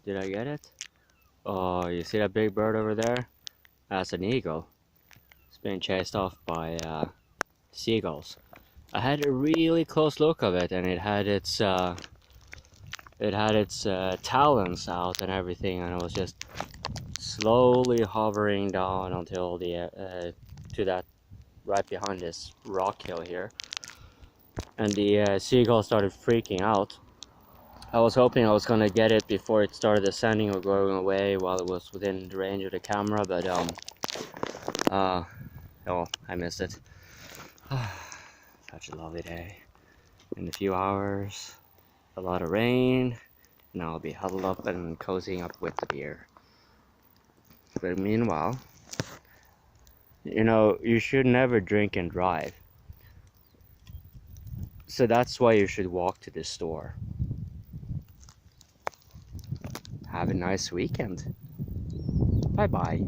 Did I get it? Oh, you see that big bird over there? That's an eagle. It's being chased off by seagulls. I had a really close look of it, and it had its talons out and everything, and it was just slowly hovering down until to that right behind this rock hill here, and the seagull started freaking out. I was hoping I was gonna get it before it started ascending or going away while it was within the range of the camera, but oh, I missed it. Such a lovely day. In a few hours, a lot of rain, and I'll be huddled up and cozying up with the beer. But meanwhile, you should never drink and drive. So that's why you should walk to the store. Have a nice weekend. Bye bye.